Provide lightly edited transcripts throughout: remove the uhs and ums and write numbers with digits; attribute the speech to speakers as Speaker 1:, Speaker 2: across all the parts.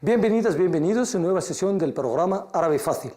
Speaker 1: Bienvenidas, bienvenidos a una nueva sesión del programa Árabe Fácil.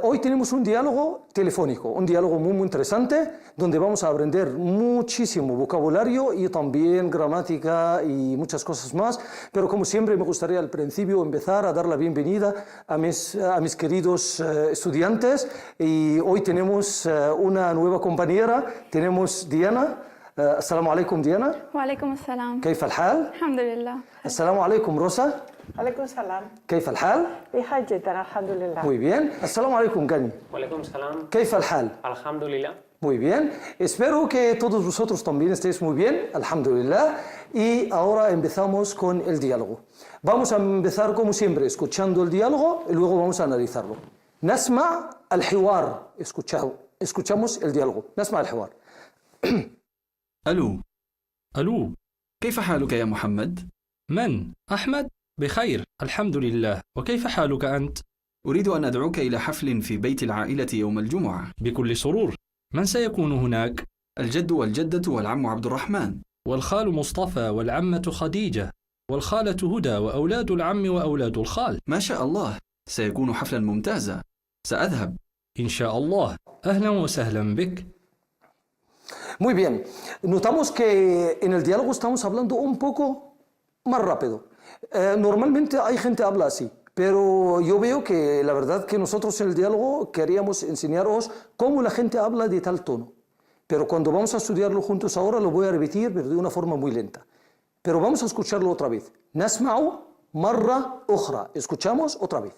Speaker 1: Hoy tenemos un diálogo telefónico, un diálogo muy interesante, donde vamos a aprender muchísimo vocabulario y también gramática y muchas cosas más. Pero como siempre me gustaría al principio empezar a dar la bienvenida a mis queridos estudiantes. Y hoy tenemos una nueva compañera, tenemos Diana. السلام عليكم ديانا.
Speaker 2: وعليكم السلام.
Speaker 1: كيف الحال؟
Speaker 2: الحمد لله.
Speaker 1: السلام عليكم روسا.
Speaker 3: عليكم السلام.
Speaker 1: كيف الحال؟
Speaker 3: بخير جدا الحمد لله.
Speaker 1: Muy bien. السلام عليكم Gani.
Speaker 4: Walaikum salam.
Speaker 1: كيف الحال؟
Speaker 4: Alhamdulillah.
Speaker 1: Muy bien. Espero que todos vosotros también estéis muy bien. Alhamdulillah. Y ahora empezamos con el diálogo. Vamos a empezar como siempre escuchando el diálogo y luego vamos a analizarlo. نسمع الحوار. Escuchamos el diálogo. نسمع الحوار.
Speaker 5: ألو كيف حالك يا محمد؟
Speaker 6: من؟ أحمد؟ بخير الحمد لله، وكيف حالك أنت؟
Speaker 5: أريد أن أدعوك إلى حفل في بيت العائلة يوم الجمعة.
Speaker 6: بكل سرور. من سيكون هناك؟
Speaker 5: الجد والجدة والعم عبد الرحمن،
Speaker 6: والخال مصطفى والعمة خديجة، والخالة هدى وأولاد العم وأولاد الخال.
Speaker 5: ما شاء الله، سيكون حفلا ممتازا، سأذهب
Speaker 6: إن شاء الله. أهلا وسهلا بك.
Speaker 1: Muy bien, notamos que en el diálogo estamos hablando un poco más rápido. Normalmente hay gente que habla así, pero yo veo que la verdad que nosotros en el diálogo queríamos enseñaros cómo la gente habla de tal tono. Pero cuando vamos a estudiarlo juntos ahora lo voy a repetir, pero de una forma muy lenta. Pero vamos a escucharlo otra vez. نسمع مرة أخرى. Escuchamos otra vez.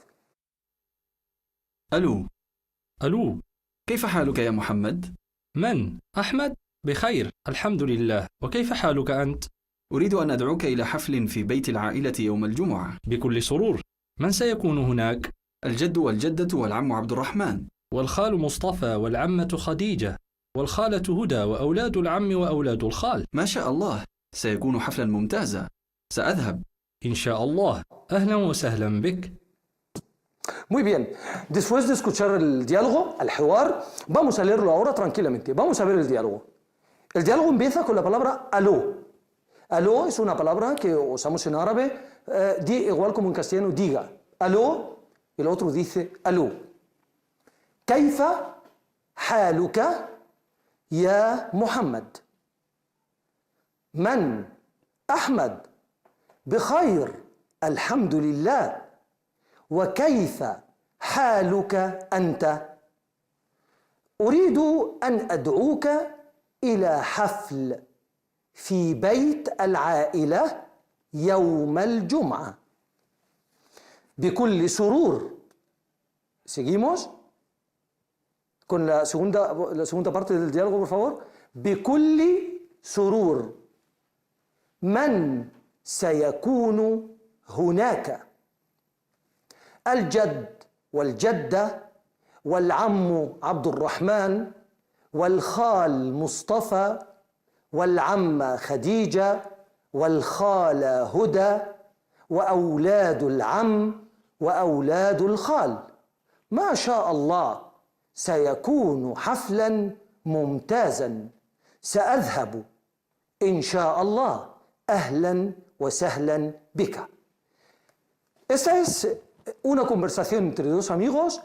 Speaker 5: ألو كيف حالك يا محمد؟
Speaker 6: من؟ أحمد؟ بخير الحمد لله، وكيف حالك أنت؟
Speaker 5: أريد أن أدعوك إلى حفل في بيت العائلة يوم الجمعة.
Speaker 6: بكل سرور. من سيكون هناك؟
Speaker 5: الجد والجدة والعم عبد الرحمن،
Speaker 6: والخال مصطفى والعمة خديجة، والخالة هدى وأولاد العم وأولاد الخال.
Speaker 5: ما شاء الله، سيكون حفلا ممتازا، سأذهب
Speaker 6: إن شاء الله. أهلا وسهلا بك.
Speaker 1: Muy bien, después de escuchar el diálogo, el حوار, vamos a leerlo ahora tranquilamente. Vamos a ver el diálogo. El diálogo empieza con la palabra aló. Aló es una palabra que usamos en árabe, igual como en castellano, diga. Aló, el otro dice aló. كيف حالك يا محمد؟ من؟ أحمد. بخير الحمد لله. وكيف حالك أنت؟ أريد أن أدعوك إلى حفل في بيت العائلة يوم الجمعة بكل سرور. Seguimos con la segunda parte del diálogo, por favor. بكل سرور. من سيكون هناك؟ الجد والجدة والعم عبد الرحمن، والخال مصطفى، والعمة خديجة، والخالة هدى، وأولاد العم وأولاد الخال. ما شاء الله، سيكون حفلا ممتازا، سأذهب إن شاء الله. أهلا وسهلا بك. Esta es una conversación entre dos amigos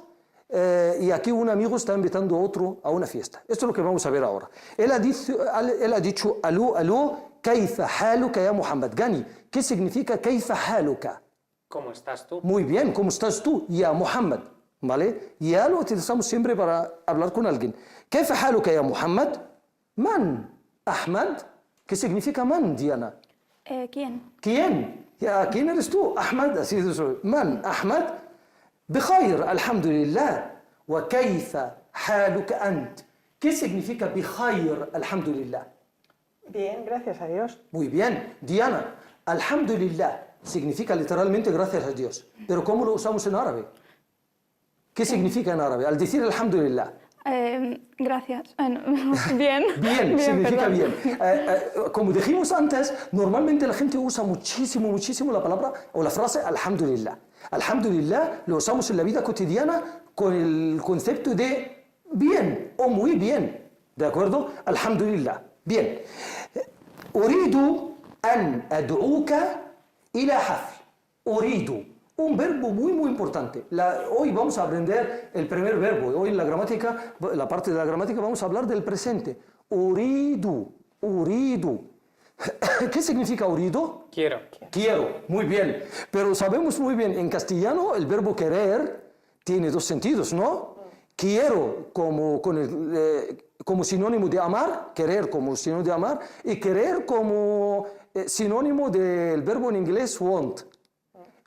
Speaker 1: y aquí un amigo está invitando a otro a una fiesta. Esto es lo que vamos a ver ahora. Él ha dicho aló, كيف حالك يا محمد. Gani, ¿qué significa كيف حالك?
Speaker 4: ¿Cómo estás tú?
Speaker 1: Muy bien, ¿cómo estás tú? Ya Muhammad, ¿vale? Ya lo utilizamos siempre para hablar con alguien. كيف حالك يا محمد؟ من؟ أحمد. ¿Qué significa man, Diana?
Speaker 2: ¿Quién?
Speaker 1: ¿Quién? ¿Quién eres tú? أحمد. Así es eso. من؟ أحمد. بخير الحمد لله. وكيف حالك أنت? ¿Qué significa بخير الحمد لله?
Speaker 3: Bien, gracias a Dios.
Speaker 1: Muy bien. Diana, alhamdulillah significa literalmente gracias a Dios. Pero ¿cómo lo usamos en árabe? ¿Qué significa en árabe? Al decir alhamdulillah.
Speaker 2: Gracias. Bien.
Speaker 1: Bien, significa
Speaker 2: perdón.
Speaker 1: bien. Como dijimos antes, normalmente la gente usa muchísimo la palabra o la frase alhamdulillah. Alhamdulillah lo usamos en la vida cotidiana con el concepto de bien o muy bien. ¿De acuerdo? Alhamdulillah. Bien. أريد أن أدعوك إلى حفل. Uridu. Un verbo muy, muy importante. Hoy vamos a aprender el primer verbo. Hoy en la gramática, la parte de la gramática, vamos a hablar del presente. Uridu. Uridu. ¿Qué significa uridu?
Speaker 4: Quiero.
Speaker 1: Quiero, muy bien. Pero sabemos muy bien, en castellano el verbo querer tiene dos sentidos, ¿no? Quiero como sinónimo de amar, querer como sinónimo de amar, y querer como sinónimo del verbo en inglés want.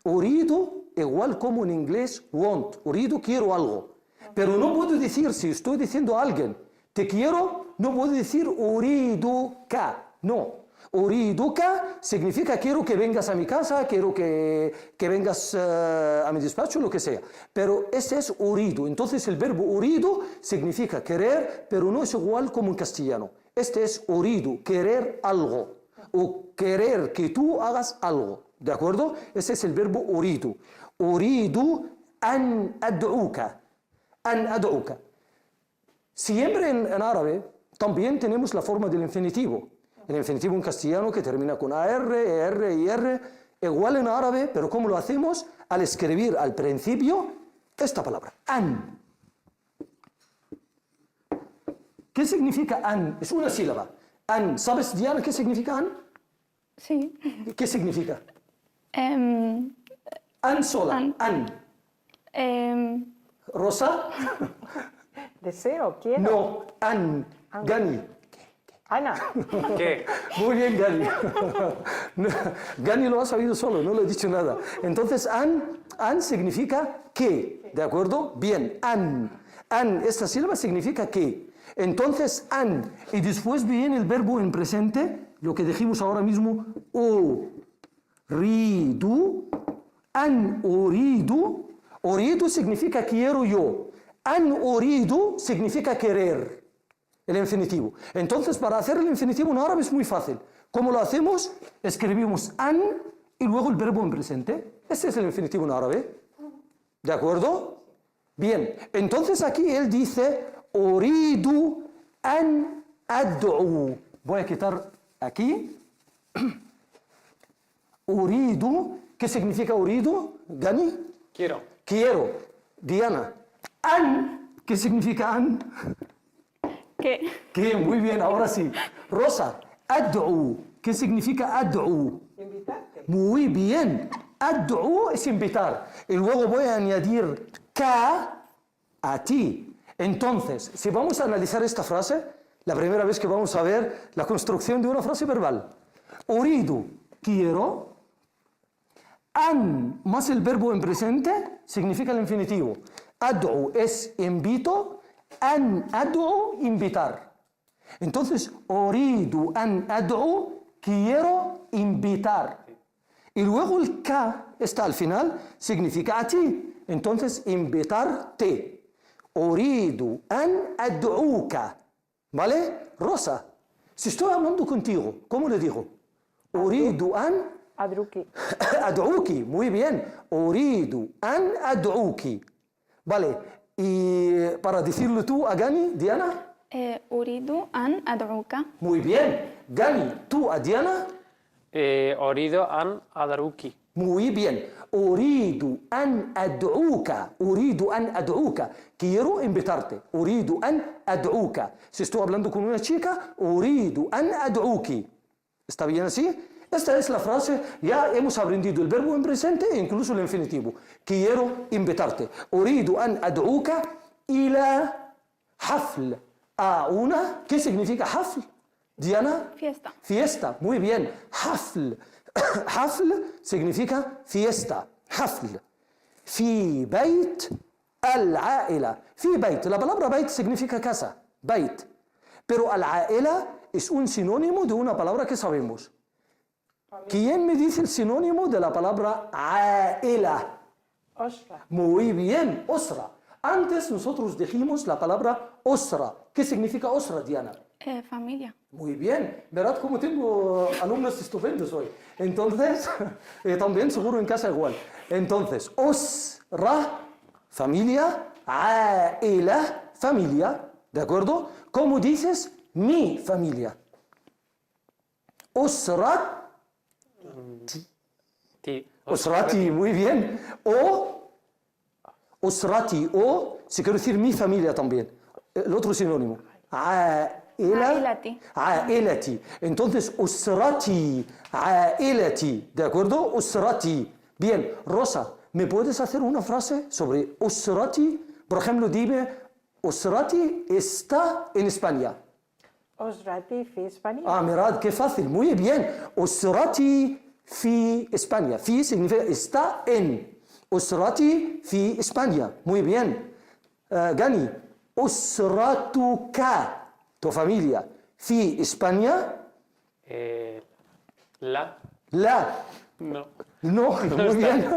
Speaker 1: Uridu igual como en inglés want. Uridu, quiero algo. Pero no puedo decir, si estoy diciendo a alguien, te quiero, no puedo decir uriduka, no. Uriduka significa quiero que vengas a mi casa, quiero que vengas a mi despacho, lo que sea. Pero ese es uridu. Entonces el verbo uridu significa querer, pero no es igual como en castellano. Este es uridu, querer algo. O querer que tú hagas algo. ¿De acuerdo? Ese es el verbo uridu. Uridu an ad'uka. An ad'uka. Siempre en árabe también tenemos la forma del infinitivo. El infinitivo en castellano que termina con AR, ER y R, igual en árabe, pero ¿cómo lo hacemos? Al escribir al principio esta palabra, an. ¿Qué significa an? Es una sílaba. An. ¿Sabes, Diana, qué significa an?
Speaker 2: Sí.
Speaker 1: ¿Qué significa?
Speaker 2: Em,
Speaker 1: An sola,
Speaker 2: An.
Speaker 1: an. ¿Rosa?
Speaker 3: Deseo, quiero.
Speaker 1: No, an. Gani.
Speaker 3: Ana.
Speaker 4: ¿Qué?
Speaker 1: Muy bien, Gani. Gani lo ha sabido solo, no le he dicho nada. Entonces, an significa que, ¿de acuerdo? Bien, an. An, esta sílaba significa que. Entonces, an. Y después viene el verbo en presente, lo que dijimos ahora mismo, uridu. An uridu. Uridu significa quiero yo. An uridu significa querer. El infinitivo. Entonces, para hacer el infinitivo en árabe es muy fácil. ¿Cómo lo hacemos? Escribimos an y luego el verbo en presente. Ese es el infinitivo en árabe. ¿De acuerdo? Bien. Entonces aquí él dice uridu an ad'u. Voy a quitar aquí. Uridu. ¿Qué significa uridu? Gani.
Speaker 4: Quiero.
Speaker 1: Quiero. Diana. An. ¿Qué significa an?
Speaker 2: ¿Qué?
Speaker 1: Muy bien, ahora sí. Rosa, ad'u. ¿Qué significa ad'u?
Speaker 3: Invitarte.
Speaker 1: Muy bien. Ad'u es invitar. Y luego voy a añadir ka a ti. Entonces, si vamos a analizar esta frase, la primera vez que vamos a ver la construcción de una frase verbal. Uridu, quiero. An más el verbo en presente significa el infinitivo. Ad'u es invito. An ad'u, invitar. Entonces, uridu an ad'u, quiero invitar. Y luego el ka está al final, significa a ti. Entonces, invitarte. Uridu an ad'uka. ¿Vale? Rosa, si estoy hablando contigo, ¿cómo le digo? Uridu an
Speaker 3: Adruki.
Speaker 1: ad'uki. Muy bien. Uridu an ad'uki. Vale. Y para decirlo tú a Gani, Diana.
Speaker 2: Uridu an ad'uka.
Speaker 1: Muy bien. Gani, tú a Diana.
Speaker 4: Orido an adaruki.
Speaker 1: Muy bien. Uridu an ad'uka. Uridu an ad'uka. Quiero invitarte. Uridu an ad'uka. Si estoy hablando con una chica, uridu an ad'uki. ¿Está bien así? Esta es la frase, ya hemos aprendido el verbo en presente e incluso el infinitivo. Quiero invitarte. Uridu an ad'uka ila hafl. A una, ¿qué significa hafl? Diana.
Speaker 2: Fiesta.
Speaker 1: Fiesta, muy bien. Hafl. Hafl significa fiesta. Hafl. Fi bayt al-aila. Fi bayt. La palabra bayt significa casa. Bayt. Pero al-aila es un sinónimo de una palabra que sabemos. ¿Quién me dice el sinónimo de la palabra aila?
Speaker 3: Osra.
Speaker 1: Muy bien, osra. Antes nosotros dijimos la palabra osra. ¿Qué significa osra, Diana?
Speaker 2: Familia.
Speaker 1: Muy bien. Verás cómo tengo alumnos estupendos hoy. Entonces, también seguro en casa igual. Entonces, osra, familia, aila, familia. ¿De acuerdo? ¿Cómo dices? Mi familia. Osra.
Speaker 4: Ti.
Speaker 1: Usrati, muy bien. O usrati, o si quiero decir mi familia también. El otro sinónimo.
Speaker 2: Ailati.
Speaker 1: Ailati. Entonces, usrati, ailati. ¿De acuerdo? Usrati. Bien, Rosa, ¿me puedes hacer una frase sobre usrati? Por ejemplo, dime, usrati está en España.
Speaker 3: أسرتي في إسبانيا.
Speaker 1: Mirad, qué fácil, muy bien. Usrati fi España. Fi significa está en. Usrati fi España. Muy bien. Gani, usratuka, tu familia. Fi España.
Speaker 4: La.
Speaker 1: La.
Speaker 4: No.
Speaker 1: No, muy bien.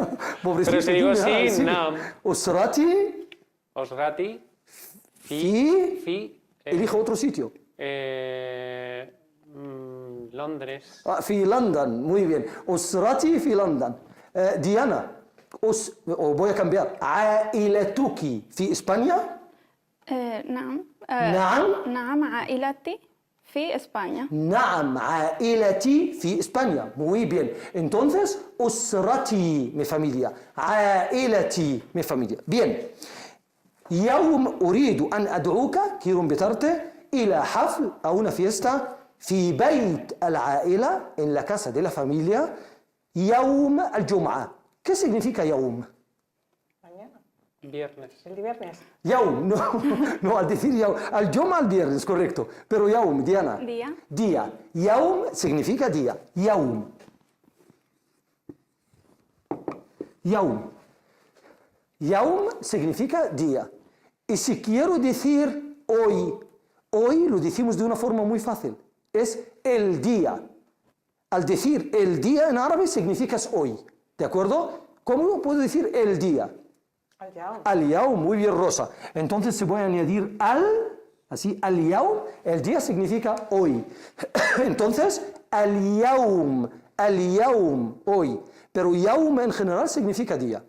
Speaker 1: Pobrecito,
Speaker 4: Pero si digo
Speaker 1: dime,
Speaker 4: sí, nam.
Speaker 1: Usrati
Speaker 4: Osrati.
Speaker 1: fi.
Speaker 4: Fi.
Speaker 1: Elijo otro sitio.
Speaker 4: Londres.
Speaker 1: في لندن, muy bien. أسرتي في لندن. Diana, voy a cambiar. عائلتك في إسبانيا.
Speaker 2: نعم.
Speaker 1: نعم.
Speaker 2: نعم عائلتي في إسبانيا.
Speaker 1: نعم, عائلتي في إسبانيا. Muy bien. Entonces, أسرتي, mi familia. عائلتي, mi familia. Bien. يوم أريد أن أدعوك, quiero invitarte إلى حفل أو una fiesta في بيت العائلة, en la casa de la familia, يوم الجمعة. ¿Qué significa يوم?
Speaker 3: Mañana.
Speaker 4: Viernes.
Speaker 3: El viernes.
Speaker 1: يوم, no, al decir يوم, al يوم al viernes, correcto, pero يوم, Diana.
Speaker 2: Día.
Speaker 1: Día. يوم significa día, يوم. يوم. يوم significa día. Y si quiero decir hoy, hoy lo decimos de una forma muy fácil. Es el día. Al decir el día en árabe significa hoy. ¿De acuerdo? ¿Cómo puedo decir el día?
Speaker 3: Al-Yaum.
Speaker 1: Al-Yaum, muy bien, Rosa. Entonces se voy a añadir así, al-Yaum, el día significa hoy. Entonces, al-Yaum, hoy. Pero Yaum en general significa día.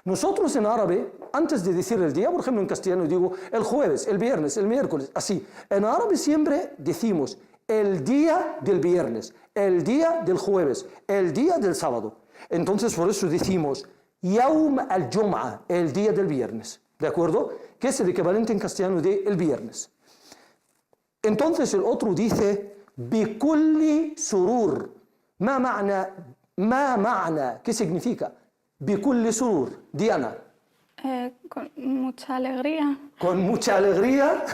Speaker 1: Nosotros en árabe, antes de decir el día, por ejemplo en castellano digo el jueves, el viernes, el miércoles, así. En árabe siempre decimos el día del viernes, el día del jueves, el día del sábado. Entonces por eso decimos Yaum al-Jum'a, el día del viernes, ¿de acuerdo? Que es el equivalente en castellano de el viernes. Entonces el otro dice bikulli surur. Ma ma'na, ¿qué significa? Bikulli surur, Diana.
Speaker 2: Con mucha alegría.
Speaker 1: Con mucha alegría.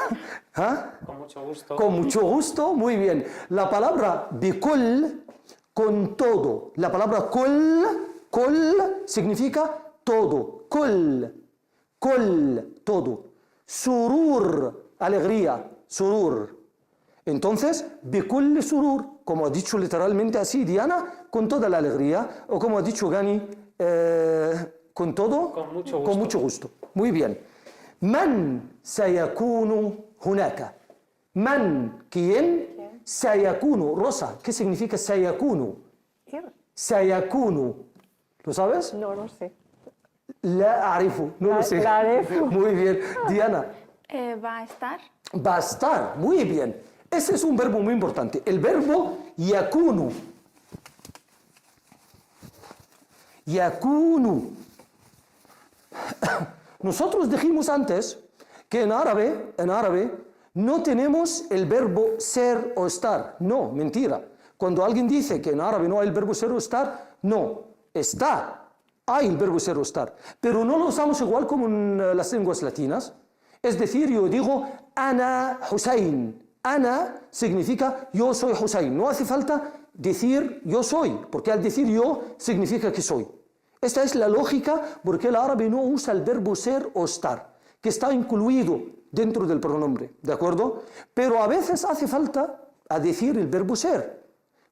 Speaker 1: ¿Ah?
Speaker 4: Con mucho gusto.
Speaker 1: Con mucho gusto, muy bien. La palabra bikul, con todo. La palabra kul significa todo. Kul, todo. Surur, alegría, surur. Entonces, bikul surur, como ha dicho literalmente así Diana, con toda la alegría, o como ha dicho Gani, con todo,
Speaker 4: Con mucho gusto.
Speaker 1: con mucho gusto. Muy bien. Man sayakunu hunaka. Man, ¿quién? Sayakunu. Rosa, ¿qué significa sayakunu?
Speaker 3: Ir.
Speaker 1: Sayakunu. ¿Lo sabes?
Speaker 3: No, no sé.
Speaker 1: La arifu. No lo sé.
Speaker 3: La arifu.
Speaker 1: Muy bien. Diana.
Speaker 2: Va a estar.
Speaker 1: Va a estar. Muy bien. Ese es un verbo muy importante. El verbo yakunu. Yakunu. Nosotros dijimos antes que en árabe no tenemos el verbo ser o estar. No, mentira. Cuando alguien dice que en árabe no hay el verbo ser o estar, no, está. Hay el verbo ser o estar. Pero no lo usamos igual como en las lenguas latinas. Es decir, yo digo Ana Hussein. Ana significa yo soy Hussein. No hace falta decir yo soy, porque al decir yo significa que soy. Esta es la lógica porque el árabe no usa el verbo ser o estar, que está incluido dentro del pronombre, ¿de acuerdo? Pero a veces hace falta a decir el verbo ser.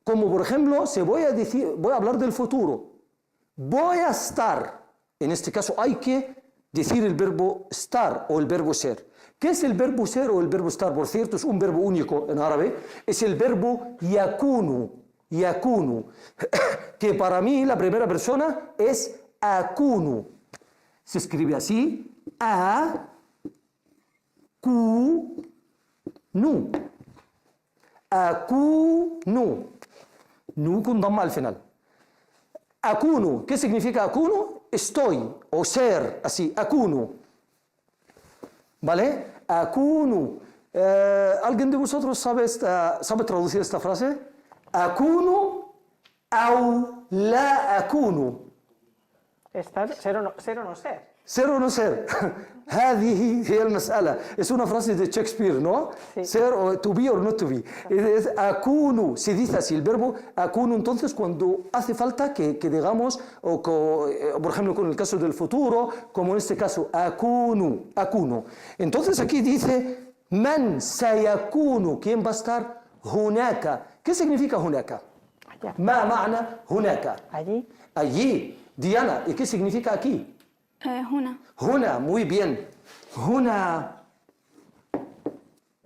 Speaker 1: Como por ejemplo, si voy a hablar del futuro. Voy a estar. En este caso hay que decir el verbo estar o el verbo ser. ¿Qué es el verbo ser o el verbo estar? Por cierto, es un verbo único en árabe. Es el verbo yakunu. Yakunu, que para mí la primera persona es akunu. Se escribe así, a, ku, nu. Akunu. Nu con damma al final. Akunu, ¿qué significa akunu? Estoy o ser, así, akunu. ¿Vale? Akunu. ¿Alguien de vosotros sabe traducir esta frase? Akunu au la akunu.
Speaker 3: Estar, ser o no ser.
Speaker 1: Ser o no ser. هذه هي المسألة. Es una frase de Shakespeare, ¿no?
Speaker 3: Sí.
Speaker 1: Ser o to be or not to be. Es akunu. Se dice así el verbo akunu. Entonces, cuando hace falta que digamos, por ejemplo, con el caso del futuro, como en este caso, akunu. Akunu. Entonces, aquí dice, man sayakunu. ¿Quién va a estar? Hunaka. ¿Qué significa hunaka?
Speaker 3: Allá.
Speaker 1: Ma ma'na hunaka.
Speaker 3: Allí.
Speaker 1: Allí. Diana, ¿y qué significa aquí?
Speaker 2: هنا.
Speaker 1: Huna, muy bien. Huna.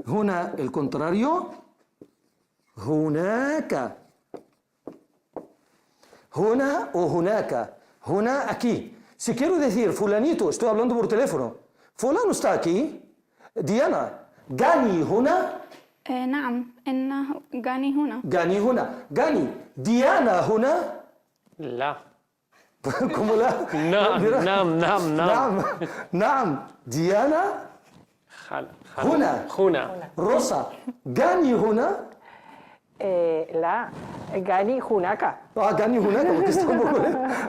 Speaker 1: Huna, el contrario. Hunaka. Huna o hunaka. Huna, aquí. Si quiero decir, fulanito, estoy hablando por teléfono. Fulano está aquí. Diana, Gani huna.
Speaker 2: نعم إنه غاني هنا.
Speaker 1: Gani huna. Gani. Diana huna.
Speaker 4: La.
Speaker 1: ¿Cómo la?
Speaker 4: Nam,
Speaker 1: Mira.
Speaker 4: nam, nam, nam.
Speaker 1: Naam. Naam. Diana. Huna.
Speaker 4: Huna.
Speaker 1: Rosa. Gani huna.
Speaker 3: La Gani Hunaka.
Speaker 1: Ah, Gani Hunaka, porque está un poco...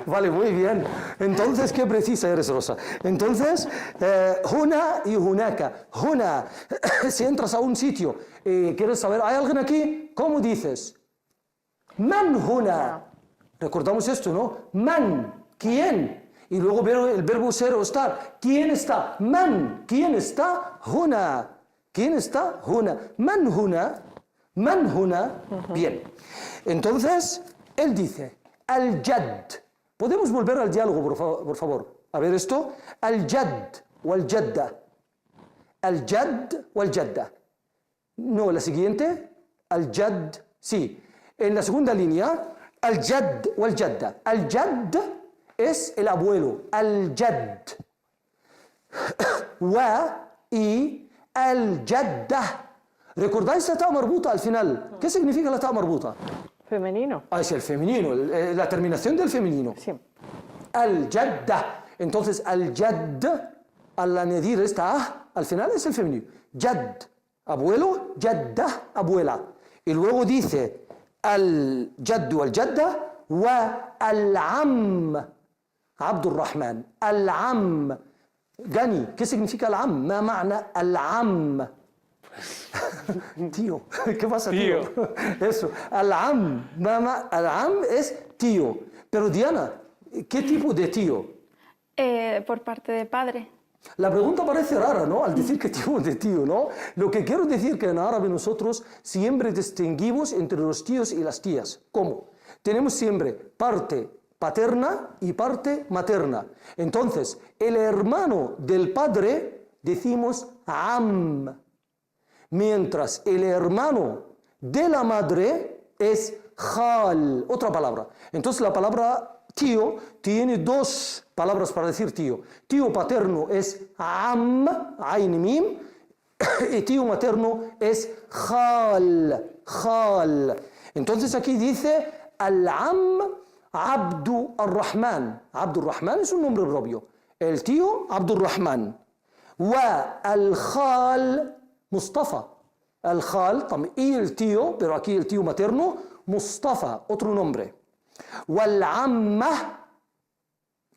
Speaker 1: Vale, muy bien. Entonces, qué precisa eres, Rosa. Entonces, Huna y Hunaka. Huna, si entras a un sitio y quieres saber, ¿hay alguien aquí? ¿Cómo dices? Man Huna. Recordamos esto, ¿no? Man, ¿quién? Y luego el verbo ser o estar. ¿Quién está? Man, ¿quién está? Huna. ¿Quién está? Huna. Man Huna. Man huna, bien. Entonces, él dice, al-jad. ¿Podemos volver al diálogo, por favor? A ver esto. Al-jad o al-jadda. Al-jad o al-jadda. No, la siguiente. Al-jad, sí. En la segunda línea, al-jad o al-jadda. Al-jad es el abuelo. Al-jad. Wa y al-jadda. ¿Recordáis la ta marbuta al final? ¿Qué significa la ta marbuta?
Speaker 3: Femenino.
Speaker 1: Ah, es el femenino, la terminación del femenino.
Speaker 3: Sí.
Speaker 1: Al-jadda. Entonces, al-jadd, al añadir esta a, al final es el femenino. Jadd, abuelo, jadda, abuela. Y luego dice al-jadd o al-jadda wa al-am, Abdurrahman. Al-am. Gani, ¿qué significa al-am? Ma ma'na al-am. Tío, ¿qué pasa, tío? Eso, al-am, al-am es tío. Pero Diana, ¿qué tipo de tío?
Speaker 2: Por parte de padre.
Speaker 1: La pregunta parece rara, ¿no? Al decir qué tipo de tío, ¿no? Lo que quiero decir que en árabe nosotros siempre distinguimos entre los tíos y las tías. ¿Cómo? Tenemos siempre parte paterna y parte materna. Entonces, el hermano del padre decimos am. Mientras el hermano de la madre es khal, otra palabra. Entonces la palabra tío tiene dos palabras para decir tío. Tío paterno es am, ain mim, y tío materno es khal, khal. Entonces aquí dice al-am Abdu ar-Rahman. Abdu ar-Rahman es un nombre propio. El tío Abdu ar-Rahman. Wa al-khal Mustafa, al-khal, y el tío, pero aquí el tío materno, Mustafa, otro nombre. Wal-amma,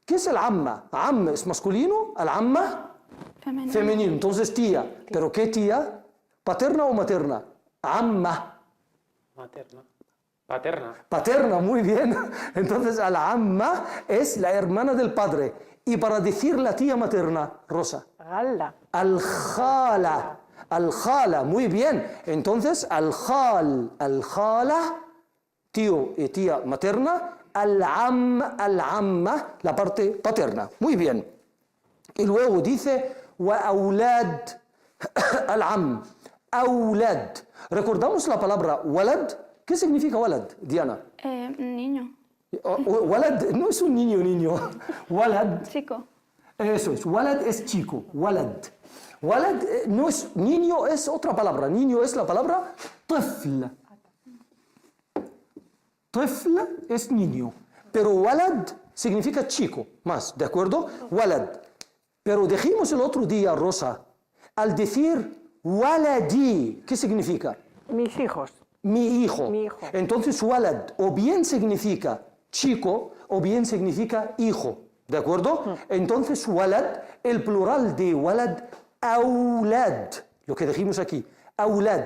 Speaker 1: ¿qué es el amma? Am es masculino, al-amma,
Speaker 2: Femenino.
Speaker 1: femenino, entonces tía. ¿Pero qué tía? ¿Paterna o materna? Amma.
Speaker 4: Materna. Paterna.
Speaker 1: Paterna, muy bien. Entonces al-amma es la hermana del padre. Y para decir la tía materna, Rosa.
Speaker 3: Gala.
Speaker 1: Al-khala. Al-khala, muy bien. Entonces, al-khal, al-khala, tío y tía materna, al-amma, la parte paterna. Muy bien. Y luego dice, wa aulad al-am, aulad. ¿Recordamos la palabra walad? ¿Qué significa walad, Diana?
Speaker 2: Niño.
Speaker 1: Walad no es un niño. Walad.
Speaker 2: Chico.
Speaker 1: Eso es, walad es chico, walad. Walad no es niño, es otra palabra. Niño es la palabra طفل. طفل es niño. Pero walad significa chico, más, ¿de acuerdo? Walad. Pero dijimos el otro día, Rosa, al decir waladi, ¿qué significa?
Speaker 3: Mis hijos.
Speaker 1: Mi hijo.
Speaker 3: Mi hijo.
Speaker 1: Entonces, walad o bien significa chico o bien significa hijo. ¿De acuerdo? Entonces, walad, el plural de walad, aulad. Lo que dijimos aquí. Aulad.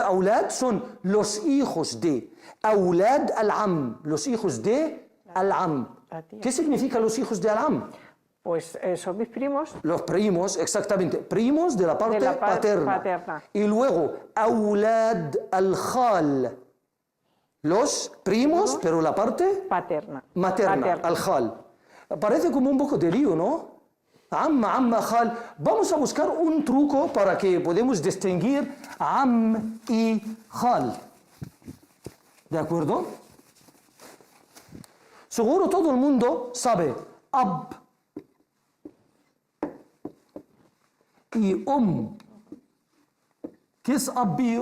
Speaker 1: Aulad son los hijos de. Aulad al-am. Los hijos de al-am.
Speaker 3: La tía.
Speaker 1: ¿Qué significa los hijos de al-am?
Speaker 3: Pues son mis primos.
Speaker 1: Los primos, exactamente. Primos de la parte paterna.
Speaker 3: paterna.
Speaker 1: Y luego, aulad al-khal. Los primos, pero la parte
Speaker 3: Paterna.
Speaker 1: materna, al-khal. Parece como un poco de lío, ¿no? Amma, khal. Vamos a buscar un truco para que podamos distinguir am y khal. ¿De acuerdo? Seguro todo el mundo sabe ab y ¿Qué es ab y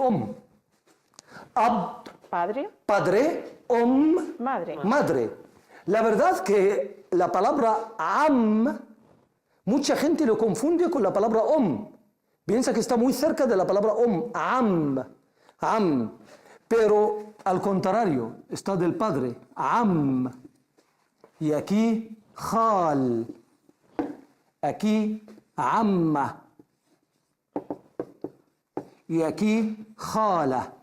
Speaker 1: Ab,
Speaker 3: Padre.
Speaker 1: padre,
Speaker 3: Madre.
Speaker 1: madre. La verdad que la palabra am, mucha gente lo confunde con la palabra Piensa que está muy cerca de la palabra am. Pero al contrario, está del padre, am. Y aquí, khal. Aquí, amma. Y aquí, khala.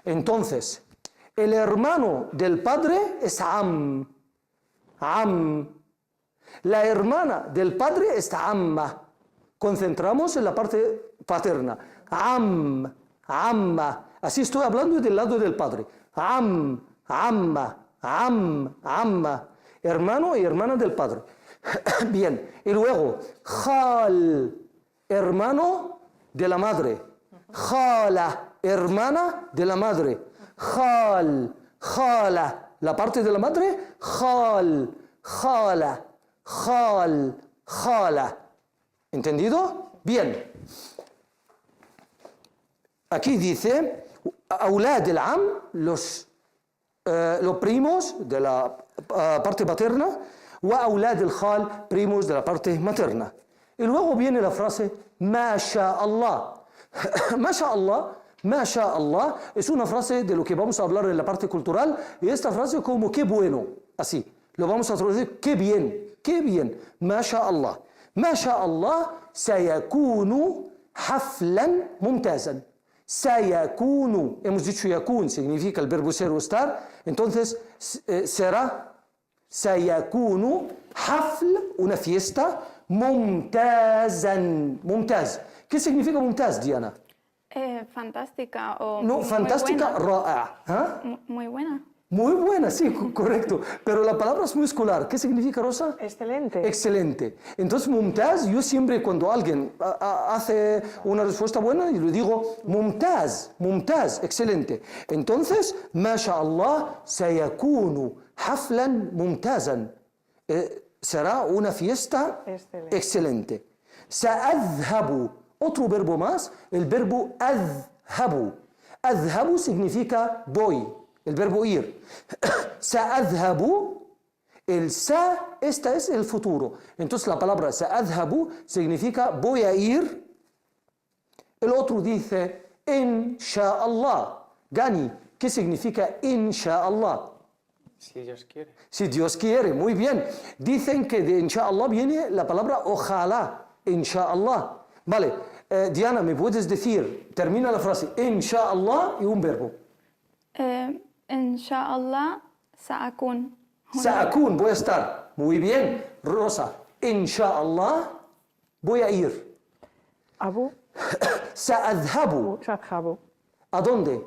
Speaker 1: Entonces, el hermano del padre es am. La hermana del padre es amma. Concentramos en la parte paterna. Amma. Así estoy hablando del lado del padre. Amma. Hermano y hermana del padre. Bien. Y luego, khal. Hermano de la madre. Khala. Hermana de la madre. Khala. La parte de la madre. Khala. ¿Entendido? Bien. Aquí dice, aulad al-am, los primos de la parte paterna, wa aulad al-khal, primos de la parte materna. Y luego viene la frase, ma sha Allah. Ma sha Allah es una frase de lo que vamos a hablar en la parte cultural, y esta frase como qué bueno, así. Lo vamos a traducir, qué bien. Ma sha Allah. Ma sha Allah sayakunu haflan mumtazan. Sayakunu, hemos dicho yakun, significa el verbo ser o estar, entonces será sayakunu hafl, una fiesta, mumtazan. Mumtaz. ¿Qué significa mumtaz, Diana?
Speaker 2: Fantástica o
Speaker 1: No,
Speaker 2: muy
Speaker 1: fantástica,
Speaker 2: buena.
Speaker 1: ra'a.
Speaker 2: Muy buena.
Speaker 1: Muy buena, sí, correcto. Pero la palabra es muscular. ¿Qué significa, Rosa?
Speaker 3: Excelente.
Speaker 1: Excelente. Entonces, mumtaz, yo siempre cuando alguien hace una respuesta buena, yo le digo, mumtaz, excelente. Entonces, mashallah, sayakunu haflan mumtazan. Será una fiesta excelente. Sa'adhabu, otro verbo más, el verbo adhabu. Adhabu significa voy. El verbo ir. Sa'adhabu, el sa, esta es el futuro. Entonces la palabra sa'adhabu significa voy a ir. El otro dice insha'Allah. Gani, ¿qué significa insha'Allah?
Speaker 4: Si Dios quiere.
Speaker 1: Si Dios quiere, muy bien. Dicen que de insha'Allah viene la palabra ojalá. Insha'Allah. Vale, Diana, ¿me puedes decir? Termina la frase insha'Allah y un verbo.
Speaker 2: Inshallah, sa'akun.
Speaker 1: Sa'akun, voy a estar. Muy bien. Rosa, insha'Allah, voy a ir.
Speaker 3: Abu.
Speaker 1: Sa'adhabu.
Speaker 3: Sadhabu.
Speaker 1: ¿A dónde?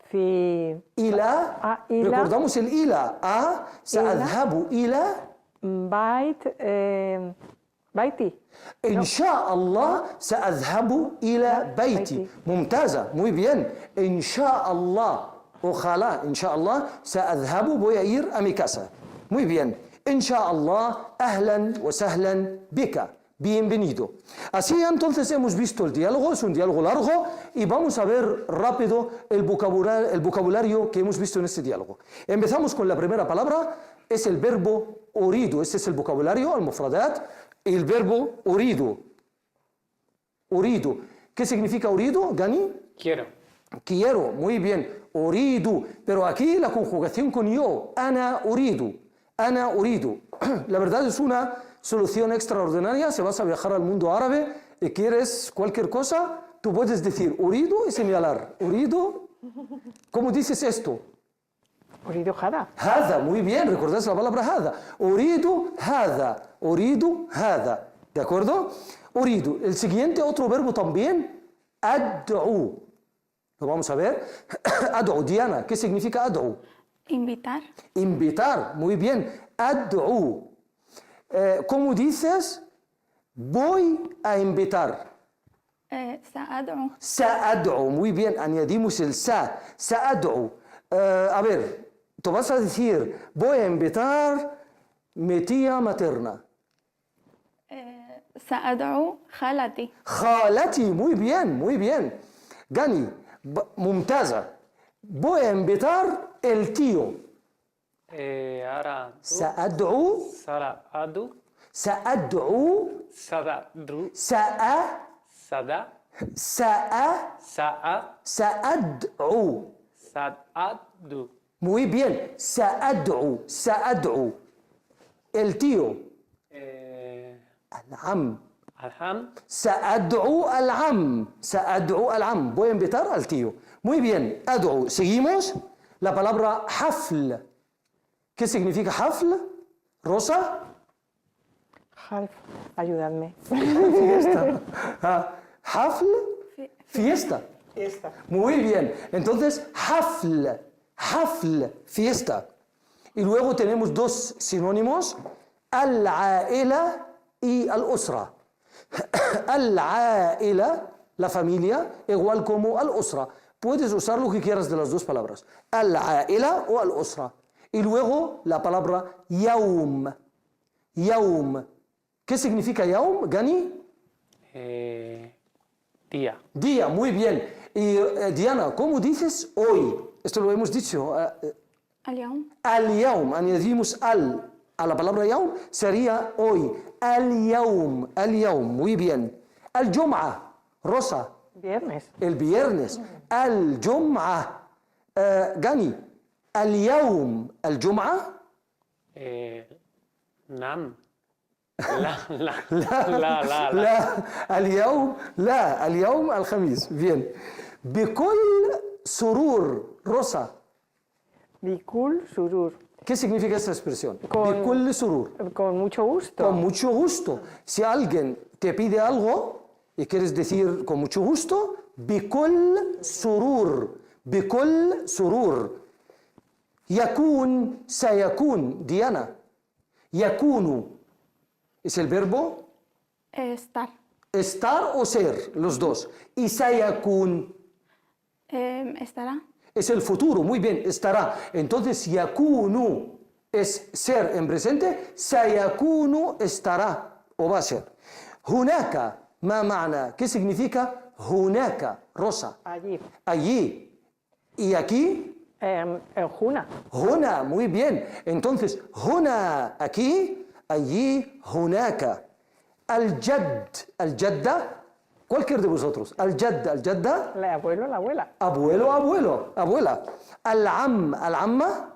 Speaker 3: Fi.
Speaker 1: Ila.
Speaker 3: Ila.
Speaker 1: Recordamos el ila. Sa'adhabu ila.
Speaker 3: Baiti.
Speaker 1: Insha'Allah, sa'adhabu ila baiti. Mumtaza, muy bien. Insha'Allah. Ojalá, insha'Allah, sa'adhabu, voy a ir a mi casa. Muy bien. Insha'Allah, ahlan wa sahlan bika. bienvenido. Así entonces hemos visto el diálogo, es un diálogo largo y vamos a ver rápido el vocabulario que hemos visto en este diálogo. Empezamos con la primera palabra, es el verbo uridu, este es el vocabulario, al-mufradat, el verbo uridu. Uridu. ¿Qué significa uridu, Gani?
Speaker 4: Quiero.
Speaker 1: Quiero, muy bien, uridu, pero aquí la conjugación con yo, ana uridu, ana uridu. La verdad es una solución extraordinaria, si vas a viajar al mundo árabe y quieres cualquier cosa, tú puedes decir uridu y señalar, uridu, ¿cómo dices esto?
Speaker 3: Uridu hada.
Speaker 1: Hada, muy bien, ¿recordás la palabra hada? Uridu hada, ¿de acuerdo? Uridu, el siguiente otro verbo también, ad'u. Lo vamos a ver. Ad'u, Diana, ¿qué significa ad'u?
Speaker 2: Invitar.
Speaker 1: Invitar, muy bien. Ad'u. ¿Cómo dices? Voy a invitar.
Speaker 2: سأدعو.
Speaker 1: Sa'ad'u, muy bien, añadimos el sa. Sa'ad'u. A ver, tú vas a decir, voy a invitar mi tía materna.
Speaker 2: سأدعو خالتي.
Speaker 1: Khalati, muy bien, muy bien. Gani, mumtaza. Voy a invitar el tío.
Speaker 4: Ahora tú.
Speaker 1: Sa'ad'u,
Speaker 4: Saradu.
Speaker 1: sa'ad'u,
Speaker 4: Sadadu.
Speaker 1: sa'a,
Speaker 4: Sada.
Speaker 1: sa'a,
Speaker 4: Sa'adu.
Speaker 1: sa'ad'u. Muy bien, sa'ad'u. El tío, al-am.
Speaker 4: Alham.
Speaker 1: Sa'ad'u al-am. Voy a invitar al tío. Muy bien, ad'u. Seguimos. La palabra hafl. ¿Qué significa hafl? Rosa.
Speaker 3: Half. Ayudadme.
Speaker 1: Fiesta. Hafl. Fiesta.
Speaker 3: Esta.
Speaker 1: Muy bien. Entonces, hafl. Fiesta. Y luego tenemos dos sinónimos. Al-aila y al-usra. Al-aila, la familia, igual como al-usra. Puedes usar lo que quieras de las dos palabras. Al-aila o al-usra. Y luego la palabra yaum. Yaum. ¿Qué significa yaum, Gani?
Speaker 4: Día.
Speaker 1: Día, muy bien. Y Diana, ¿cómo dices hoy? Esto lo hemos dicho.
Speaker 2: اليوم.
Speaker 1: Al-yaum, añadimos a la palabra yaum, sería hoy. Al-yaum, muy bien. Al-jum'a, Rosa,
Speaker 3: Viernes.
Speaker 1: el viernes. Al-jum'a, Gani, al-yaum, al-jum'a.
Speaker 4: Nam. La.
Speaker 1: اليوم الخميس. Bien. بكل سرور, Rosa.
Speaker 3: Bikul surur.
Speaker 1: ¿Qué significa esta expresión?
Speaker 3: Con-
Speaker 1: بكل سرور.
Speaker 3: Con mucho gusto.
Speaker 1: Con mucho gusto. Si alguien te pide algo y quieres decir con mucho gusto, بكل سرور. بكل سرور. يكون, سيكون, Diana. يكون es el verbo
Speaker 2: estar.
Speaker 1: estar o ser, los dos. Y sayakun
Speaker 2: Estará.
Speaker 1: es el futuro, muy bien, estará. Entonces, yakunu es ser en presente, sayakunu estará o va a ser. Hunaka, ma ma'na, ¿qué significa hunaka, Rosa?
Speaker 3: Allí.
Speaker 1: Allí. ¿Y aquí?
Speaker 3: Juna.
Speaker 1: Huna, muy bien. Entonces, huna, aquí, allí, hunaka. Al-jadda, cualquier de vosotros. Al-jadda,
Speaker 3: El abuelo, la abuela.
Speaker 1: abuelo, abuela. Al-amma,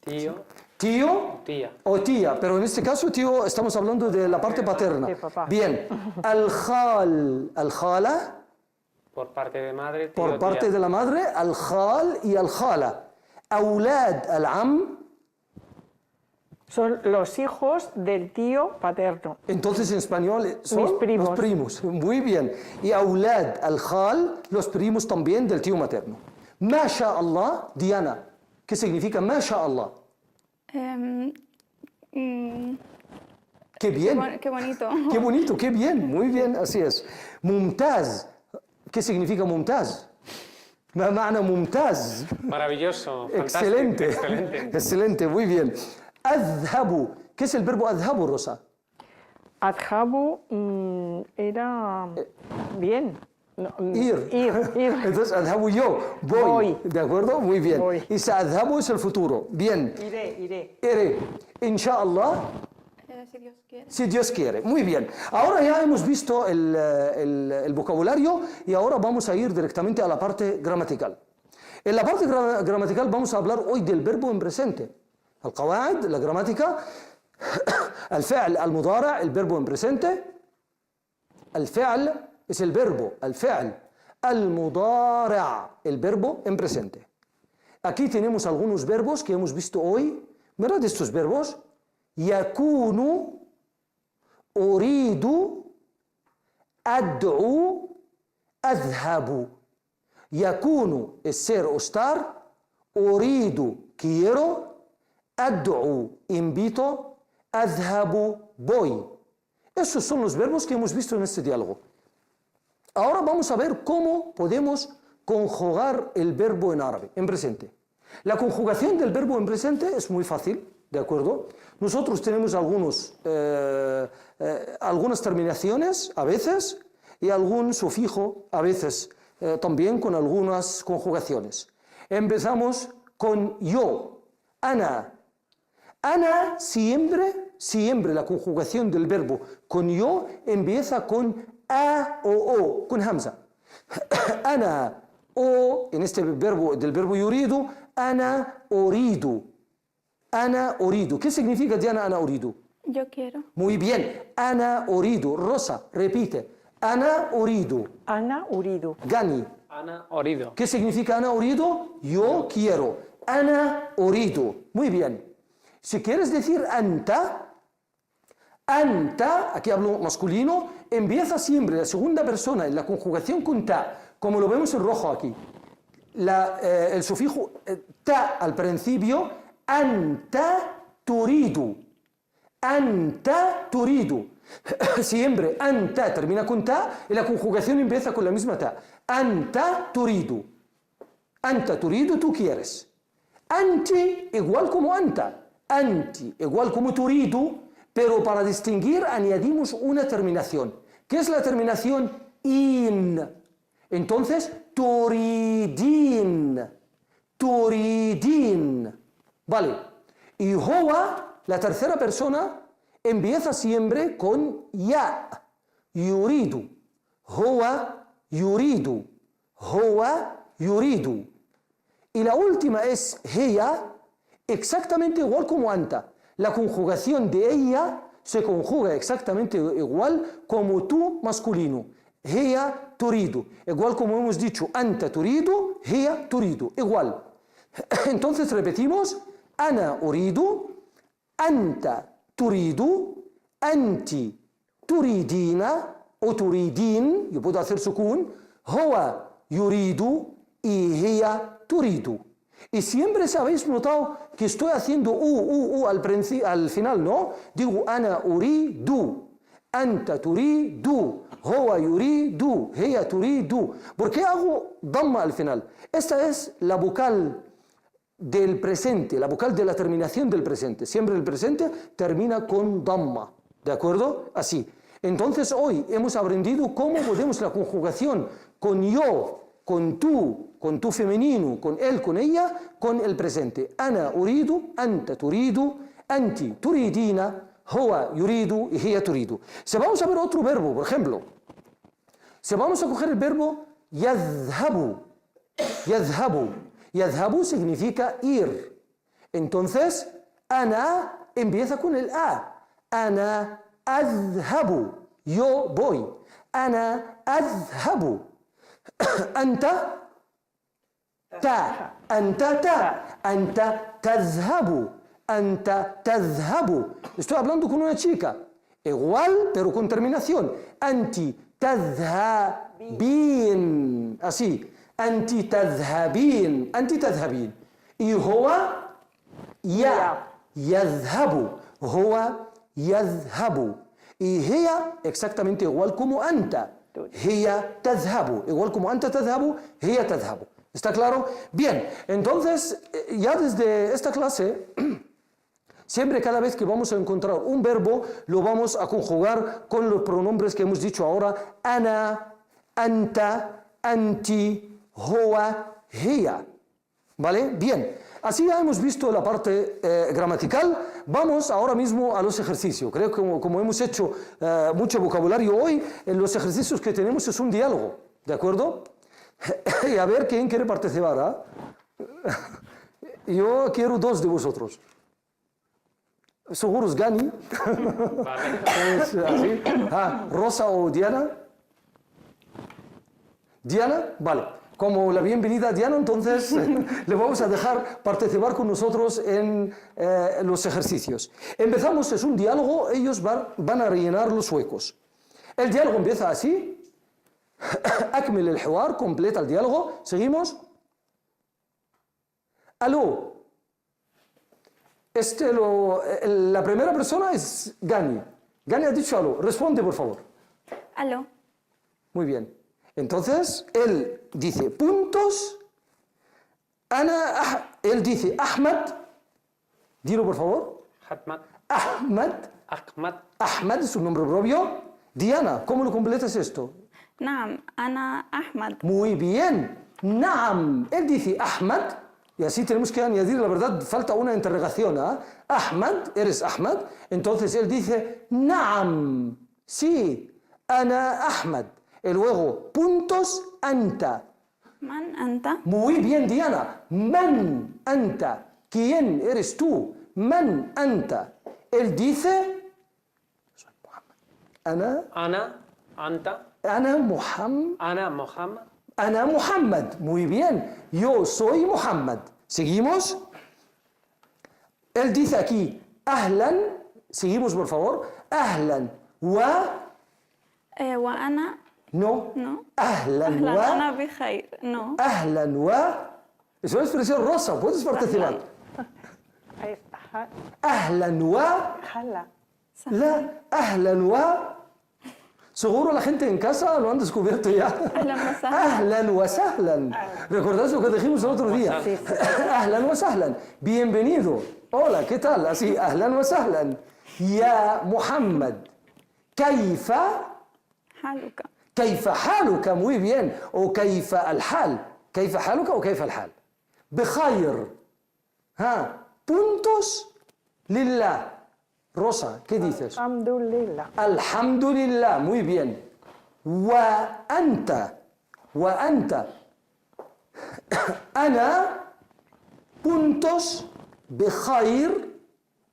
Speaker 4: Tío.
Speaker 1: tío
Speaker 4: Tía.
Speaker 1: o tía. Pero en este caso, tío, estamos hablando de la parte paterna.
Speaker 3: de papá.
Speaker 1: Bien. Al-khala,
Speaker 4: Por parte de madre. Tío,
Speaker 1: por parte
Speaker 4: tía.
Speaker 1: de la madre, al-khal y al-khala. Aulad al-am.
Speaker 3: Son los hijos del tío paterno.
Speaker 1: Entonces en español son
Speaker 3: Mis primos.
Speaker 1: los primos. Muy bien. Y aulad al-khal, los primos también del tío materno. Masha Allah, Diana. ¿Qué significa Masha Allah? Qué bien.
Speaker 2: Qué bonito.
Speaker 1: Qué bonito, qué bien. Muy bien, así es. Mumtaz. ¿Qué significa mumtaz? Ma ma'na mumtaz.
Speaker 4: Maravilloso. Fantástico,
Speaker 1: Excelente.
Speaker 4: Excelente.
Speaker 1: Excelente, muy bien. Adhabu. ¿Qué es el verbo adhabu, Rosa?
Speaker 3: Adhabu era bien. No,
Speaker 1: Ir.
Speaker 3: Ir.
Speaker 1: Entonces, adhabu yo, voy.
Speaker 3: Voy.
Speaker 1: ¿De acuerdo? Muy bien.
Speaker 3: Voy.
Speaker 1: Y adhabu es el futuro. Bien.
Speaker 3: Iré.
Speaker 1: Iré. Inshallah,
Speaker 2: Si Dios quiere.
Speaker 1: si Dios quiere. Muy bien. Ahora ya hemos visto el vocabulario y ahora vamos a ir directamente a la parte gramatical. En la parte gramatical vamos a hablar hoy del verbo en presente. القواعد, la gramática, الفعل المضارع, el verbo en presente. الفعل es el verbo, الفعل المضارع, el verbo en presente. Aquí tenemos algunos verbos que hemos visto hoy. Mirad estos verbos. يكون, أريد, أدعو, أذهب. يكون es ser o estar. أريد, quiero. أدعو, invito. أذهب, voy. Esos son los verbos que hemos visto en este diálogo. Ahora vamos a ver cómo podemos conjugar el verbo en árabe, en presente. La conjugación del verbo en presente es muy fácil, ¿de acuerdo? Nosotros tenemos algunas terminaciones a veces y algún sufijo a veces, también con algunas conjugaciones. Empezamos con yo, ana. Ana siempre la conjugación del verbo con yo empieza con a o o, con hamza. Ana o, en este verbo del verbo yuridu, ana oridu. Ana oridu. ¿Qué significa Diana ana oridu?
Speaker 2: Yo quiero.
Speaker 1: Muy bien. Ana oridu. Rosa, repite. Ana oridu.
Speaker 3: Ana Uridu.
Speaker 1: Gani.
Speaker 4: Ana Orido.
Speaker 1: ¿Qué significa ana oridu? Yo quiero. Ana oridu. Muy bien. Si quieres decir anta, aquí hablo masculino, empieza siempre la segunda persona en la conjugación con ta, como lo vemos en rojo aquí. El sufijo ta al principio, anta turidu. Anta turidu. Siempre anta termina con ta y la conjugación empieza con la misma ta. Anta turidu. Anta turidu, tú quieres. Anti igual como anta. Anti igual como turidu, pero para distinguir añadimos una terminación. ¿Qué es la terminación? In. Entonces, turidin. Turidin. Vale. Y huwa, la tercera persona, empieza siempre con ya. Yuridu. Huwa yuridu. Huwa yuridu. Y la última es hiya, exactamente igual como anta. La conjugación de ella se conjuga exactamente igual como tú masculino. Hiya turidu. Igual como hemos dicho, anta turidu, hiya turidu. Igual. Entonces repetimos, ana uridu, anta turidu, anti turidina o turidin, yo puedo hacer sukun, huwa yuridu y hiya turidu. Y siempre se habéis notado que estoy haciendo al final, ¿no? Digo ana uridu, anta turidu, huwa yuridu, hiya turidu. ¿Por qué hago damma al final? Esta es la vocal del presente, la vocal de la terminación del presente. Siempre el presente termina con damma, ¿de acuerdo? Así. Entonces hoy hemos aprendido cómo podemos la conjugación con yo, con tú femenino, con él, con ella, con el presente. Ana uridu, anta turidu, anti turidina, huwa yuridu y hiya turidu. Si vamos a ver otro verbo, por ejemplo, si vamos a coger el verbo yadhabu, yadhabu. Yadhabu significa ir. Entonces, ana empieza con el a. Ana adhabu. Yo voy. Ana adhabu. Anta ta. Anta ta. Anta tadhabu. Anta tadhabu. Estoy hablando con una chica. Igual, pero con terminación. Anti tadhabin. Así. Anti tadhabin. Anti tadhabin. Y huwa ya. Yadhabu. Huwa yadhabu. Y hiya exactamente igual como anta. Hiya tadhabu. Igual como anta tadhabu, hiya tadhabu. ¿Está claro? Bien, entonces ya desde esta clase Siempre, cada vez que vamos a encontrar un verbo, lo vamos a conjugar con los pronombres que hemos dicho ahora: ana, anta, anti, huwa, hiya. ¿Vale? Bien. Así ya hemos visto la parte gramatical. Vamos ahora mismo a los ejercicios. Creo que como hemos hecho mucho vocabulario hoy, en los ejercicios que tenemos es un diálogo. ¿De acuerdo? Y a ver quién quiere participar. Yo quiero 2 de vosotros. Seguros Gani.
Speaker 4: Vale.
Speaker 1: Así. Rosa o Diana. Diana, vale. Como la bienvenida a Diana, entonces le vamos a dejar participar con nosotros en los ejercicios. Empezamos, es un diálogo, ellos van a rellenar los huecos. El diálogo empieza así. Akmil el hiwar, completa el diálogo. Seguimos. Aló. La primera persona es Gani. Gani ha dicho aló. Responde, por favor.
Speaker 2: Aló.
Speaker 1: Muy bien. Entonces, él dice puntos. Él dice Ahmad. Dilo, por favor.
Speaker 4: Ahmad.
Speaker 1: Ahmad.
Speaker 4: Ahmad.
Speaker 1: Ahmad es un nombre propio. Diana, ¿cómo lo completas esto?
Speaker 2: نعم أنا أحمد.
Speaker 1: Muy bien. Naam. Él dice Ahmad. Y así tenemos que añadir, la verdad, falta una interrogación. Ahmad, ¿eres Ahmad? Entonces él dice Naam. Sí. Ana Ahmad. Y luego, puntos, anta.
Speaker 2: من أنت؟
Speaker 1: Muy bien, Diana. Man anta. ¿Quién eres tú? Man anta. Él dice, soy Muhammad.
Speaker 4: Ana. Anta.
Speaker 1: Ana Muhammad.
Speaker 4: Ana Muhammad.
Speaker 1: Ana Muhammad. Muy bien. Yo soy Muhammad. ¿Seguimos? Él dice aquí, ahlan. Seguimos, por favor. Ahlan.
Speaker 2: وأنا
Speaker 1: No.
Speaker 2: No.
Speaker 1: Ahlan
Speaker 2: أهلا أنا بخير. No.
Speaker 1: Ahlan Es una expresión rosa. Puedes participar.
Speaker 3: Es
Speaker 1: Ahlan
Speaker 3: jala.
Speaker 1: La. Ahlan Seguro la gente en casa lo han descubierto ya.
Speaker 2: أهلا وسهلا.
Speaker 1: Ahlan wa sahlan. ¿Recordáis lo que dijimos el otro día?
Speaker 3: Sí, sí.
Speaker 1: Ahlan wa sahlan. Bienvenido. Hola, ¿qué tal? Así, ahlan wa sahlan. Ya Muhammad. Kaifa.
Speaker 2: حالك.
Speaker 1: كيف حالك muy bien o كيف الحال كيف حالك o كيف الحال بخير puntos لله Rosa, ¿qué dices?
Speaker 3: Alhamdulillah.
Speaker 1: Alhamdulillah, muy bien. Wa anta ana puntos بخير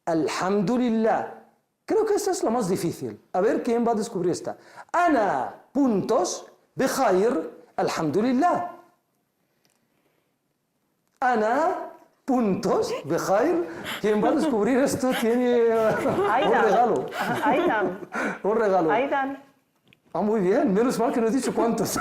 Speaker 1: alhamdulillah. Creo que esta es la más difícil. A ver quién va a descubrir esta. Ana puntos بخير alhamdulillah. Ana puntos بخير. ¿Quién va a descubrir esto? Tiene un regalo.
Speaker 3: Aidan.
Speaker 1: Un regalo.
Speaker 3: Aidan.
Speaker 1: Muy bien, menos mal que no he dicho cuántos.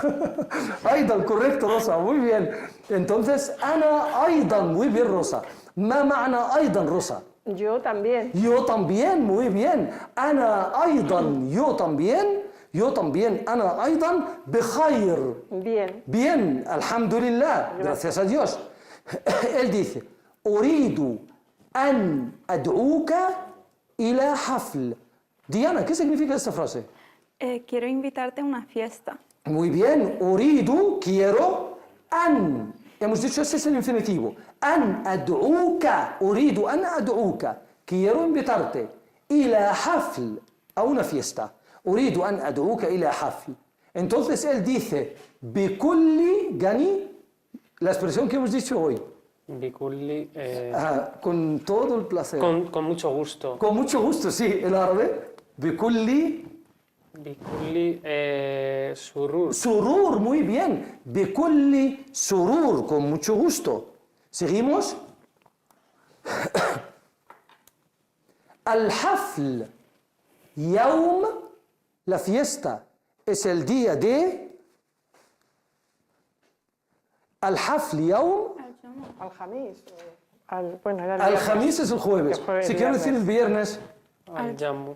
Speaker 1: Aidan, correcto, Rosa, muy bien. Entonces, Ana Aidan, muy bien, Rosa. ¿Ma ma'na Aidan, Rosa?
Speaker 3: Yo también.
Speaker 1: Yo también, muy bien. Ana Aidan, yo también. Yo también, Ana Aidan, بخير.
Speaker 3: Bien.
Speaker 1: Bien, alhamdulillah, gracias a Dios. Él dice, أريد أن أدعوك إلى حفل. Diana, ¿qué significa esta frase?
Speaker 2: Quiero invitarte a una fiesta.
Speaker 1: Muy bien, أريد, quiero, أن. Hemos dicho, ese es el infinitivo. أن أدعوك, أريد أن أدعوك. Quiero invitarte. إلى حفل, a una fiesta. أريد أن أدعوك إلى حفل. Entonces él dice, بكل, Gani, la expresión que hemos dicho hoy.
Speaker 4: Bikulli,
Speaker 1: Con todo el placer.
Speaker 4: con mucho gusto.
Speaker 1: Con mucho gusto, sí, el árabe. بكل
Speaker 4: Bikulli, surur.
Speaker 1: surur, muy bien. بكل surur, con mucho gusto. ¿Seguimos? الحفل يوم, la fiesta, es el día de. الحفل يوم.
Speaker 3: Alhamis. Bueno, era el
Speaker 1: Alhamis es el jueves.
Speaker 3: El jueves,
Speaker 1: Si quiero
Speaker 3: viernes.
Speaker 1: decir el viernes.
Speaker 4: Al-Jammu.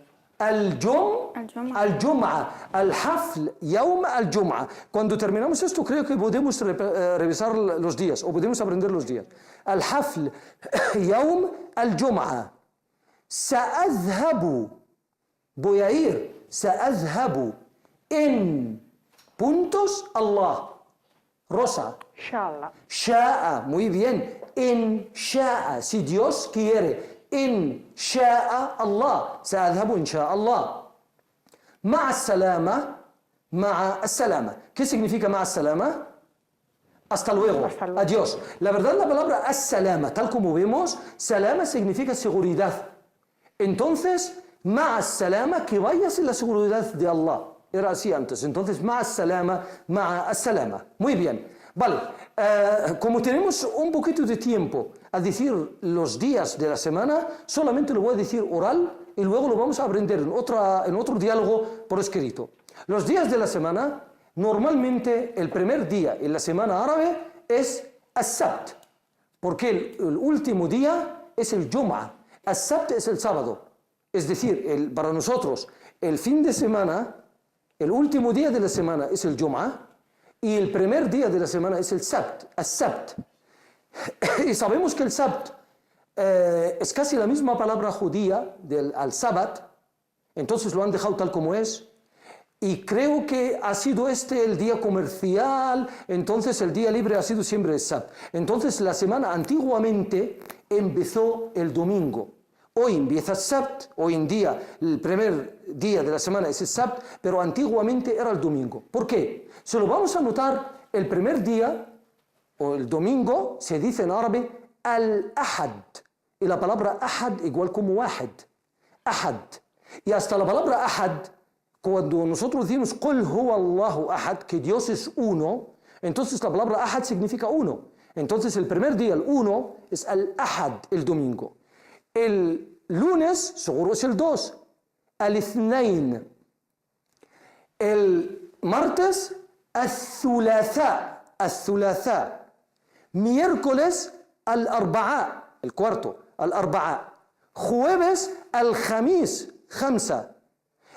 Speaker 1: الجمعة. الحفل يوم الجمعة. Cuando terminamos esto creo que podemos revisar los días o podemos aprender los días. الحفل يوم الجمعة. سأذهب, voy a ir, سأذهب en puntos Allah. Rosa,
Speaker 3: Inshallah.
Speaker 1: sha'a, muy bien, en sha'a, si Dios quiere, en sha'a Allah, سأذهب إن شاء الله. مع السلامة, مع السلامة. ¿Qué significa مع السلامة? Hasta luego,
Speaker 3: Hasta luego.
Speaker 1: adiós. La verdad, la palabra as-salama, tal como vemos, salama significa seguridad. Entonces, مع السلامة, que vayas en la seguridad de Allah. Era así antes. Entonces, مع السلامة, مع السلامة. Muy bien. Vale, como tenemos un poquito de tiempo a decir los días de la semana, solamente lo voy a decir oral y luego lo vamos a aprender en otro diálogo por escrito. Los días de la semana, normalmente el primer día en la semana árabe es as-sabt, porque el último día es el Jum'ah. As-sabt es el sábado. Es decir, para nosotros, el fin de semana, el último día de la semana es el Jum'ah y el primer día de la semana es el Sabt, as-sabt. Y sabemos que el Sabt es casi la misma palabra judía al Sabbat, entonces lo han dejado tal como es. Y creo que ha sido el día comercial, entonces el día libre ha sido siempre el Sabt. Entonces la semana antiguamente empezó el domingo. Hoy empieza el Sabt, hoy en día el primer día de la semana es el Sabt, pero antiguamente era el domingo. ¿Por qué? Se lo vamos a notar, el primer día, o el domingo, se dice en árabe al-ahad. Y la palabra ahad igual como wahid. Ahad. Y hasta la palabra ahad, cuando nosotros decimos Qul huwa Allahu ahad, que Dios es uno, entonces la palabra ahad significa uno. Entonces el primer día, el uno, es al-ahad, el domingo. El lunes, seguro es el 2, al-ithnain. El martes, al-thulatha, al-thulatha. Miércoles, al-arba'a, el cuarto, al-arba'a. Jueves, al-khamis, khamsa.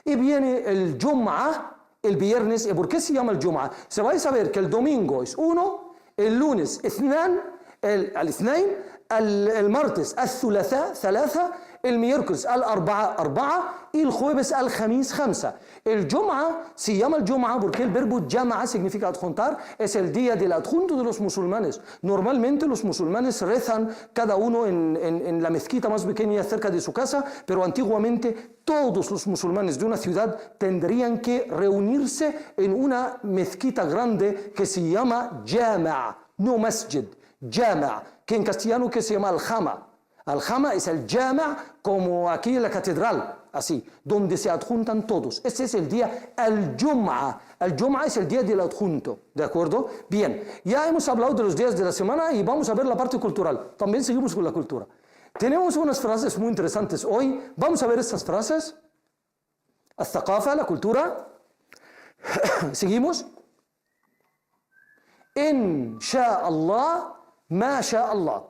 Speaker 1: Y viene el Jum'ah, el viernes. ¿Y por qué se llama el Jum'ah? Se va a saber que el domingo es 1, el lunes, ithnan, al-ithnain, el martes al-thulatha, thalatha, el miércoles al-arba'a, arba'a, y el jueves al-khamis, khamsa. El Jum'ah se llama el Jum'ah porque el verbo jama'a significa adjuntar, es el día del adjunto de los musulmanes. Normalmente los musulmanes rezan cada uno en la mezquita más pequeña cerca de su casa, pero antiguamente todos los musulmanes de una ciudad tendrían que reunirse en una mezquita grande que se llama jama'a, no masjid, jama'a, que en castellano que se llama al-jama. Al-jama es el jama' como aquí en la catedral, así, donde se adjuntan todos. Este es el día al-Jum'ah. Al-Jum'ah es el día del adjunto, ¿de acuerdo? Bien, ya hemos hablado de los días de la semana y vamos a ver la parte cultural. También seguimos con la cultura. Tenemos unas frases muy interesantes hoy. Vamos a ver estas frases. Al-thaqafa, la cultura. Seguimos. In sha'Allah, ma sha'Allah.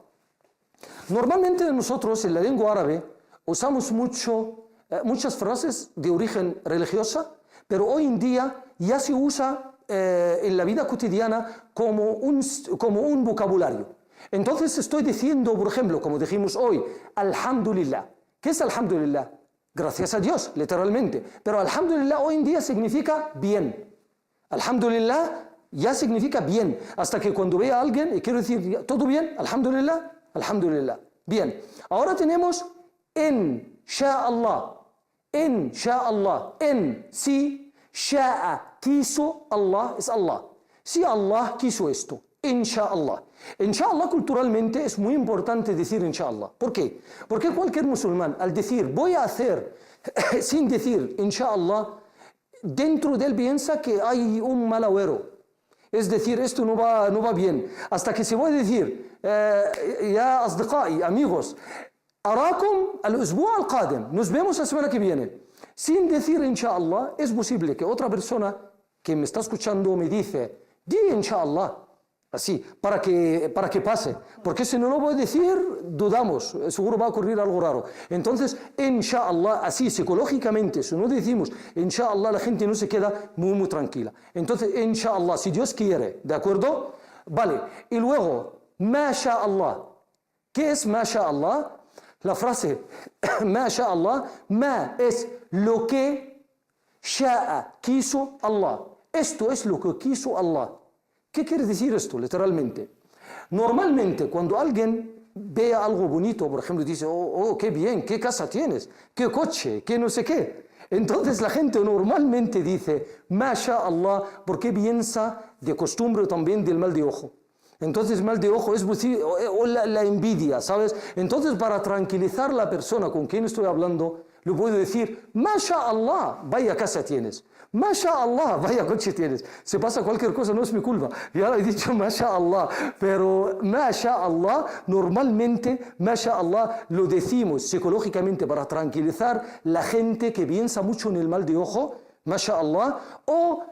Speaker 1: Normalmente nosotros en la lengua árabe usamos muchas frases de origen religiosa, pero hoy en día ya se usa en la vida cotidiana como un vocabulario. Entonces estoy diciendo, por ejemplo, como dijimos hoy, alhamdulillah. ¿Qué es alhamdulillah? Gracias a Dios, literalmente. Pero alhamdulillah hoy en día significa bien. Alhamdulillah ya significa bien. Hasta que cuando vea a alguien y quiero decir, ¿todo bien? Alhamdulillah. Alhamdulillah. Bien. Ahora tenemos en sha'Allah. En sha'Allah. En si sha'a quiso Allah es Allah. Si Allah quiso esto. Insha'Allah. Insha'Allah culturalmente es muy importante decir Insha'Allah. ¿Por qué? Porque cualquier musulmán al decir voy a hacer sin decir Insha'Allah, dentro de él piensa que hay un mal agüero. Es decir, esto no va bien. Hasta que se va a decir, ya asdiqai, amigos, arakum al-usbu' al-qadim, nos vemos la semana que viene. Sin decir Insha'Allah, es posible que otra persona que me está escuchando me dice, di Insha'Allah, así, para que pase. Porque si no lo voy a decir, dudamos, seguro va a ocurrir algo raro. Entonces, Insha'Allah, así psicológicamente, si no decimos Insha'Allah, la gente no se queda muy tranquila. Entonces, Insha'Allah, si Dios quiere, ¿de acuerdo? Vale, y luego, Ma Sha'Allah. ¿Qué es Ma Sha'Allah? La frase ma sha Allah, ma es lo que sha'a, quiso Allah. Esto es lo que quiso Allah. ¿Qué quiere decir esto, literalmente? Normalmente, cuando alguien ve algo bonito, por ejemplo, dice, oh, qué bien, qué casa tienes, qué coche, qué no sé qué. Entonces la gente normalmente dice, Masha Allah, porque piensa de costumbre también del mal de ojo. Entonces mal de ojo es o la envidia, ¿sabes? Entonces para tranquilizar a la persona con quien estoy hablando, le puedo decir, Masha Allah, vaya casa tienes. Masha Allah, vaya coche tienes. Si pasa cualquier cosa no es mi culpa. Ya le he dicho Masha Allah. Pero Masha Allah, normalmente Masha Allah lo decimos psicológicamente para tranquilizar la gente que piensa mucho en el mal de ojo. Masha Allah. O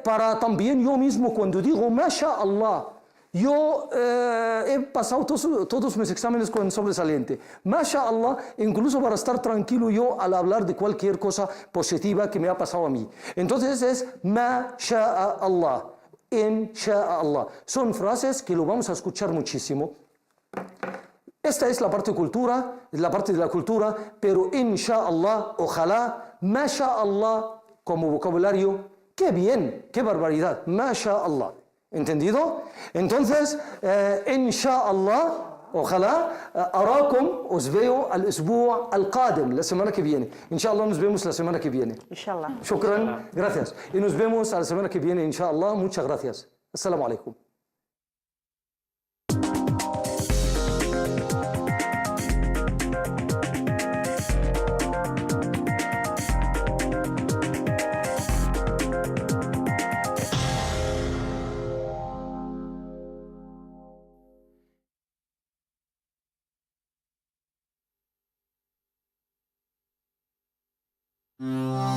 Speaker 1: para también yo mismo cuando digo Masha Allah. Yo he pasado todos mis exámenes con sobresaliente. Masha Allah, incluso para estar tranquilo yo al hablar de cualquier cosa positiva que me ha pasado a mí. Entonces es Masha Allah, Insha Allah. Son frases que lo vamos a escuchar muchísimo. Esta es la parte de la cultura, pero Insha Allah, ojalá, Masha Allah como vocabulario, qué bien, qué barbaridad, Masha Allah. ¿Entendido? Entonces, inshallah, ojalá, arakum, os veo al isbu' al-qadim, la semana que viene. Inshallah nos vemos la semana que viene.
Speaker 3: Inshallah.
Speaker 1: Shukran, gracias. Y nos vemos la semana que viene, inshallah. Muchas gracias. Assalamu alaikum.
Speaker 5: Mm.